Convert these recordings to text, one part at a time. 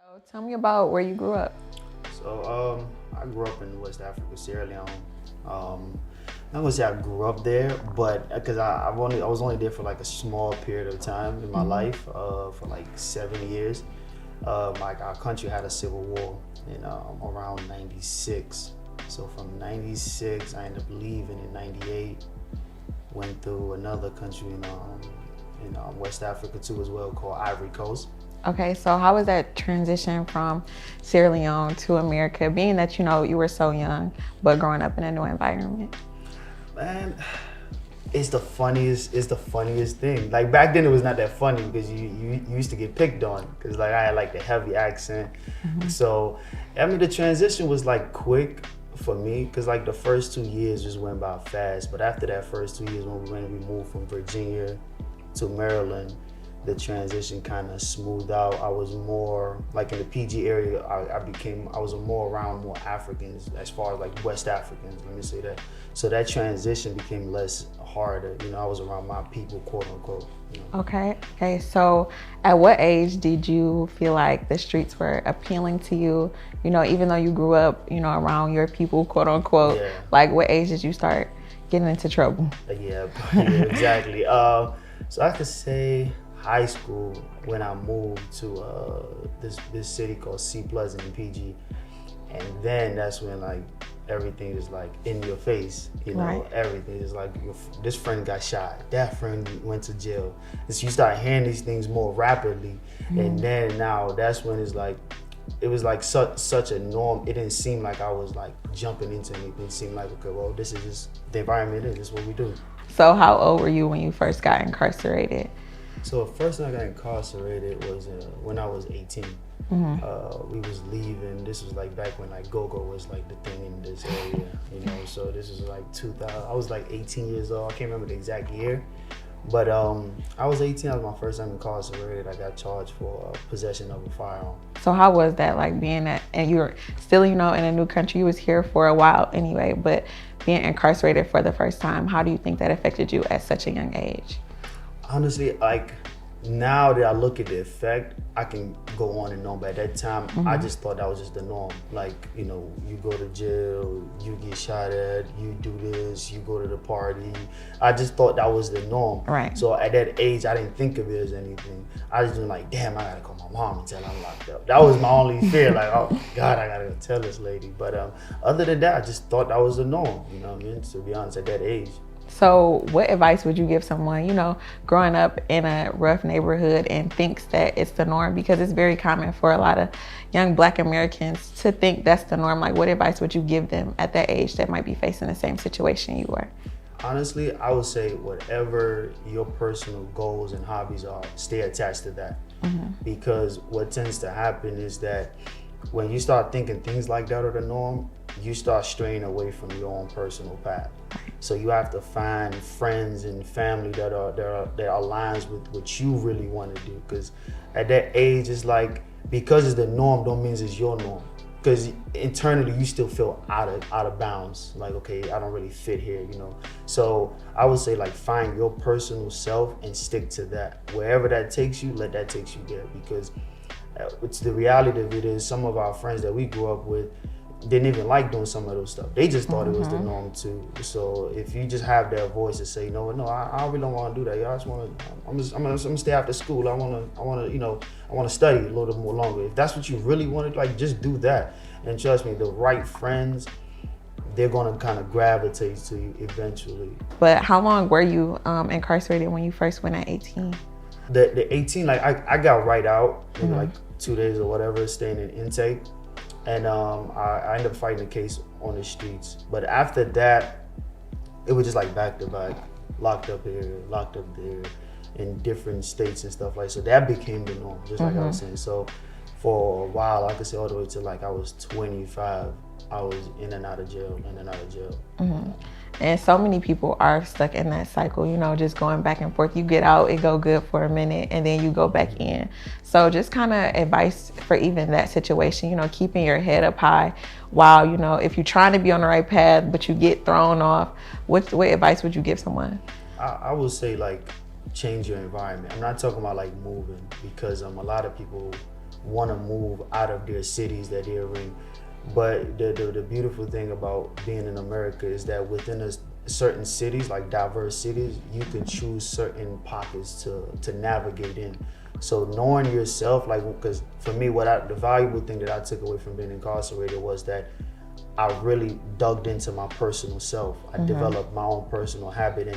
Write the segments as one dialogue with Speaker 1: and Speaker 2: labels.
Speaker 1: So tell me about where you grew up.
Speaker 2: I grew up in West Africa, Sierra Leone. Not gonna say I grew up there, but because I was only there for like a small period of time in my life, for like 7 years. Like our country had a civil war in around '96. So from '96, I ended up leaving in '98. Went through another country in West Africa too as well, called Ivory Coast.
Speaker 1: Okay, so how was that transition from Sierra Leone to America, being that you were so young, but growing up in a new environment?
Speaker 2: Man, it's the funniest thing. Like back then it was not that funny because you used to get picked on because like I had like the heavy accent. So I mean the transition was like quick for me because like the first 2 years just went by fast. But after that first 2 years when we moved from Virginia to Maryland, the transition kind of smoothed out. I was more like in the PG area. I was more around more Africans as far as like West Africans. Let me say that. So that transition became less harder. I was around my people, quote unquote.
Speaker 1: Okay. So at what age did you feel like the streets were appealing to you? Even though you grew up, around your people, quote unquote.
Speaker 2: Yeah.
Speaker 1: Like what age did you start getting into trouble?
Speaker 2: Yeah, exactly. So I could say high school when I moved to this city called C Pleasant in PG, and then that's when like everything is like in your face,
Speaker 1: Right.
Speaker 2: Everything is like this friend got shot, that friend went to jail. So you start hearing these things more rapidly, and then now that's when it's like it was like such a norm. It didn't seem like I was like jumping into anything. It seemed like, okay, well, this is just the environment. This is what we do.
Speaker 1: So how old were you when you first got incarcerated?
Speaker 2: So the first time I got incarcerated was when I was 18. We was leaving. This was like back when like go-go was like the thing in this area, So this was like 2000. I was like 18 years old. I can't remember the exact year, but I was 18. That was my first time incarcerated. I got charged for possession of a firearm.
Speaker 1: So how was that, like being that, and you were still, in a new country, you was here for a while anyway, but being incarcerated for the first time, how do you think that affected you at such a young age?
Speaker 2: Honestly, like now that I look at the effect, I can go on and on. But at that time, I just thought that was just the norm. Like, you go to jail, you get shot at, you do this, you go to the party. I just thought that was the norm.
Speaker 1: Right.
Speaker 2: So at that age, I didn't think of it as anything. I was just like, damn, I gotta call my mom and tell her I'm locked up. That was my only fear. Like, oh my God, I gotta go tell this lady. But other than that, I just thought that was the norm. You know what I mean? To be honest, at that age.
Speaker 1: So what advice would you give someone, growing up in a rough neighborhood and thinks that it's the norm? Because it's very common for a lot of young Black Americans to think that's the norm. Like, what advice would you give them at that age that might be facing the same situation you were?
Speaker 2: Honestly, I would say whatever your personal goals and hobbies are, stay attached to that. Because what tends to happen is that when you start thinking things like that are the norm, you start straying away from your own personal path. So you have to find friends and family that aligns with what you really want to do. Because at that age, it's like, because it's the norm don't mean it's your norm. Because internally you still feel out of bounds. Like, okay, I don't really fit here, So I would say like find your personal self and stick to that. Wherever that takes you, let that take you there. Because it's the reality of it is some of our friends that we grew up with didn't even like doing some of those stuff. They just thought it was the norm too. So if you just have that voice to say, no, I really don't want to do that. I just want to. I'm gonna stay after school. I want to study a little bit more longer. If that's what you really want to, like, just do that. And trust me, the right friends, they're gonna kind of gravitate to you eventually.
Speaker 1: But how long were you incarcerated when you first went at 18?
Speaker 2: The 18, like I got right out in like 2 days or whatever, staying in intake. And I ended up fighting the case on the streets. But after that, it was just like back to back, locked up here, locked up there, in different states and stuff like. So that became the norm, just like I was saying. So for a while, I could say all the way to like I was 25, I was in and out of jail, in and out of jail.
Speaker 1: And so many people are stuck in that cycle, just going back and forth. You get out, it go good for a minute, and then you go back in. So just kind of advice for even that situation, keeping your head up high while, if you're trying to be on the right path, but you get thrown off, what advice would you give someone?
Speaker 2: I would say like change your environment. I'm not talking about like moving, because a lot of people want to move out of their cities that they're in. But the beautiful thing about being in America is that within certain cities, like diverse cities, you can choose certain pockets to navigate in. So knowing yourself, like, because for me, the valuable thing that I took away from being incarcerated was that I really dug into my personal self. I developed my own personal habit,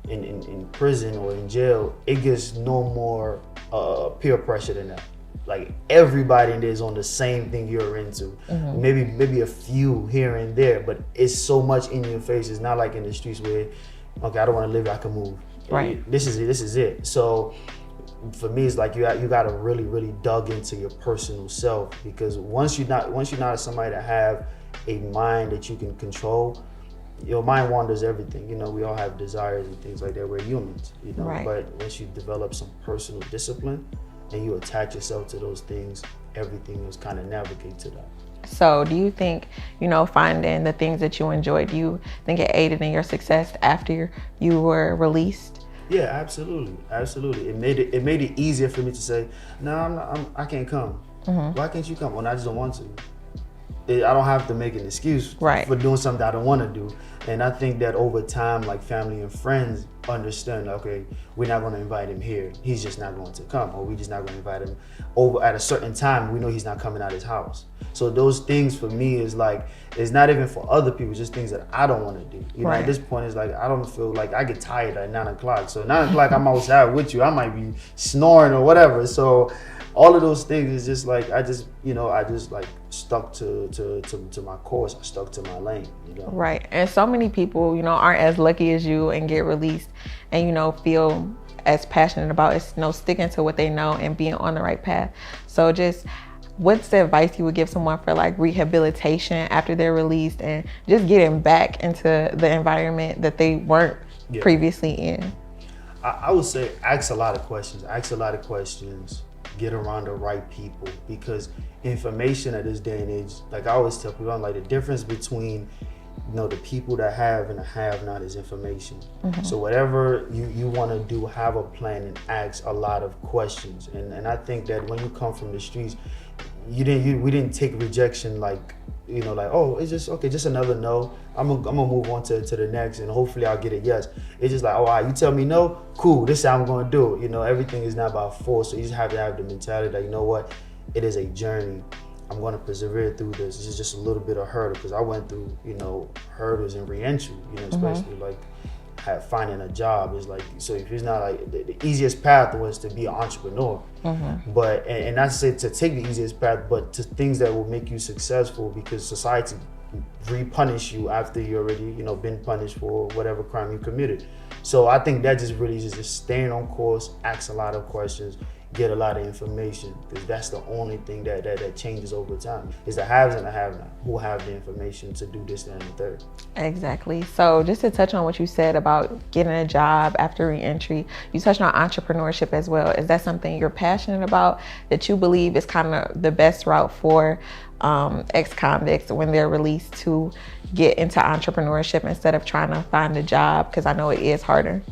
Speaker 2: and in prison or in jail, it gets no more peer pressure than that. Like, everybody in there is on the same thing you're into. Maybe a few here and there, but it's so much in your face. It's not like in the streets where, okay, I don't want to live here, I can move.
Speaker 1: Right.
Speaker 2: This is it. So for me, it's like you got to really dug into your personal self, because once you're not somebody that have a mind that you can control, your mind wanders everything. You know, we all have desires and things like that. We're humans, you know.
Speaker 1: Right.
Speaker 2: But once you develop some personal discipline and you attach yourself to those things, everything is kind of navigate to that.
Speaker 1: So do you think, finding the things that you enjoy, do you think it aided in your success after you were released?
Speaker 2: Yeah, absolutely. It made it easier for me to say, no, I can't come. Why can't you come? Well, I just don't want to. I don't have to make an excuse for doing something I don't want to do. And I think that over time, like, family and friends understand, okay, we're not going to invite him here. He's just not going to come. Or we're just not going to invite him over at a certain time. We know he's not coming out of his house. So those things for me is like, it's not even for other people, just things that I don't want to do. You know, at this point, it's like, I don't feel like, I get tired at 9 o'clock. So 9 o'clock, I'm outside with you. I might be snoring or whatever. So all of those things is just like, I just like stuck to my course. I stuck to my lane,
Speaker 1: Right. And so many people, aren't as lucky as you and get released and, feel as passionate about it, sticking to what they know and being on the right path. So just, what's the advice you would give someone for like rehabilitation after they're released and just getting back into the environment that they weren't previously in?
Speaker 2: I would say ask a lot of questions. Get around the right people, because information at this day and age, like I always tell people, like, the difference between the people that have and the have not is information. So whatever you want to do, have a plan and ask a lot of questions. And I think that when you come from the streets, we didn't take rejection like, like, oh, it's just okay, just another no. I'm gonna move on to the next, and hopefully I'll get a yes. It's just like, oh, all right, you tell me no, cool, this is how I'm gonna do it. Everything is not about force. So you just have to have the mentality that, you know what, it is a journey. I'm gonna persevere through this. This is just a little bit of hurdle, because I went through, hurdles in re-entry, especially like finding a job is like, so if it's not like the easiest path was to be an entrepreneur, but and not to say to take the easiest path, but to things that will make you successful, because society re-punish you after you already been punished for whatever crime you committed. So I think that just really is just staying on course, ask a lot of questions, get a lot of information, because that's the only thing that changes over time. Is the haves and the have-not who have the information to do this, that, and the third.
Speaker 1: Exactly. So just to touch on what you said about getting a job after re-entry, you touched on entrepreneurship as well. Is that something you're passionate about, that you believe is kind of the best route for ex-convicts when they're released to get into entrepreneurship instead of trying to find a job? Because I know it is harder.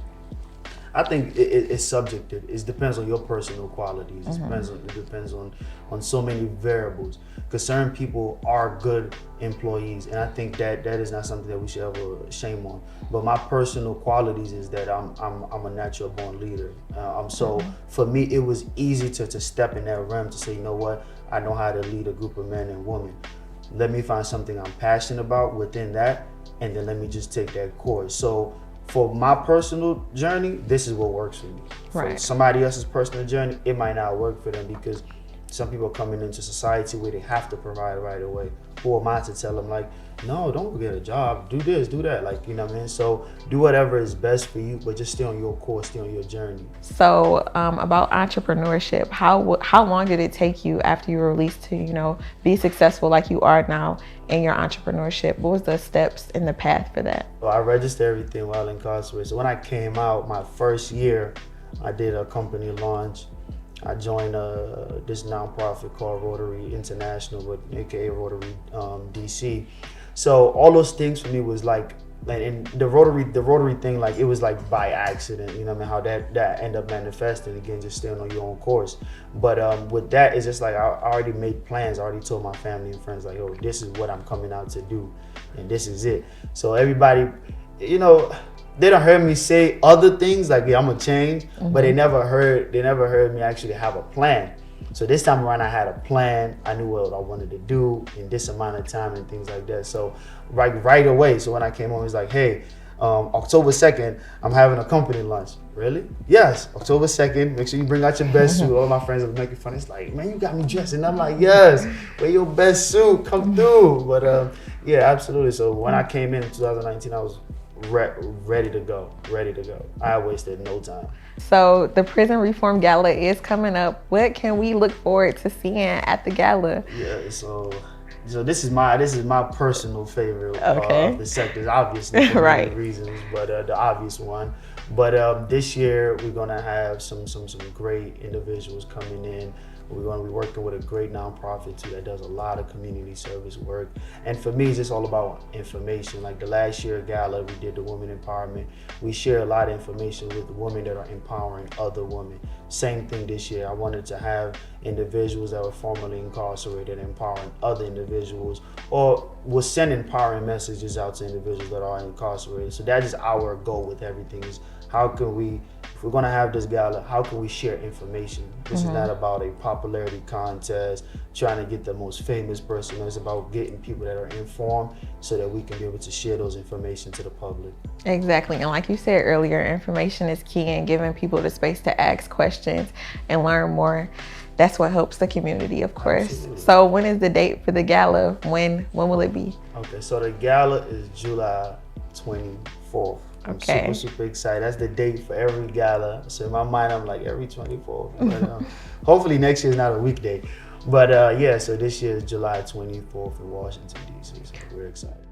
Speaker 2: I think it's subjective. It depends on your personal qualities. It depends on so many variables. Because certain people are good employees, and I think that is not something that we should ever shame on. But my personal qualities is that I'm a natural born leader. So for me, it was easy to step in that realm to say, you know what, I know how to lead a group of men and women. Let me find something I'm passionate about within that, and then let me just take that course. So for my personal journey, this is what works for me. For somebody else's personal journey, it might not work for them, because some people are coming into society where they have to provide right away. Who am I to tell them, like, no, don't go get a job, do this, do that, like, you know what I mean? So do whatever is best for you, but just stay on your course, stay on your journey.
Speaker 1: So about entrepreneurship, how long did it take you after you were released to, be successful like you are now in your entrepreneurship? What was the steps in the path for that?
Speaker 2: Well, I registered everything while incarcerated. So when I came out, my first year, I did a company launch. I joined this nonprofit called Rotary International, aka Rotary DC. So all those things for me was like and the Rotary thing, like it was like by accident, you know what I mean, how that ended up manifesting, again, just staying on your own course. But with that, it's just like I already made plans. I already told my family and friends, like, oh, this is what I'm coming out to do, and this is it. So everybody, you know, they don't heard me say other things like, yeah, I'm gonna change, but they never heard me actually have a plan. So this time around, I had a plan. I knew what I wanted to do in this amount of time and things like that. So right away, so when I came home, it was like, hey, October 2nd, I'm having a company lunch. Really? Yes, October 2nd, make sure you bring out your best suit. All my friends are making fun. It's like, man, you got me dressed. And I'm like, yes, wear your best suit, come through. But yeah, absolutely. So when I came in 2019, I was ready to go. I wasted no time.
Speaker 1: So the Prison Reform Gala is coming up. What can we look forward to seeing at the gala?
Speaker 2: Yeah, so this is my personal favorite of the sectors, obviously for
Speaker 1: right.
Speaker 2: many reasons, but the obvious one. But this year we're gonna have some great individuals coming in. We're going to be working with a great nonprofit too that does a lot of community service work. And for me, it's just all about information. Like the last year gala, we did the women empowerment. We share a lot of information with women that are empowering other women. Same thing this year. I wanted to have individuals that were formerly incarcerated empowering other individuals, or will send empowering messages out to individuals that are incarcerated. So that is our goal with everything, is how can we, if we're gonna have this gala, how can we share information? This is not about a popularity contest, trying to get the most famous person. It's about getting people that are informed so that we can be able to share those information to the public.
Speaker 1: Exactly, and like you said earlier, information is key, and giving people the space to ask questions and learn more. That's what helps the community, of course. Absolutely. So when is the date for the gala? When will it be?
Speaker 2: Okay, so the gala is July 24th. I'm super excited. That's the date for every gala. So in my mind, I'm like every 24th. But, hopefully next year is not a weekday. But yeah, so this year is July 24th in Washington, D.C. So we're excited.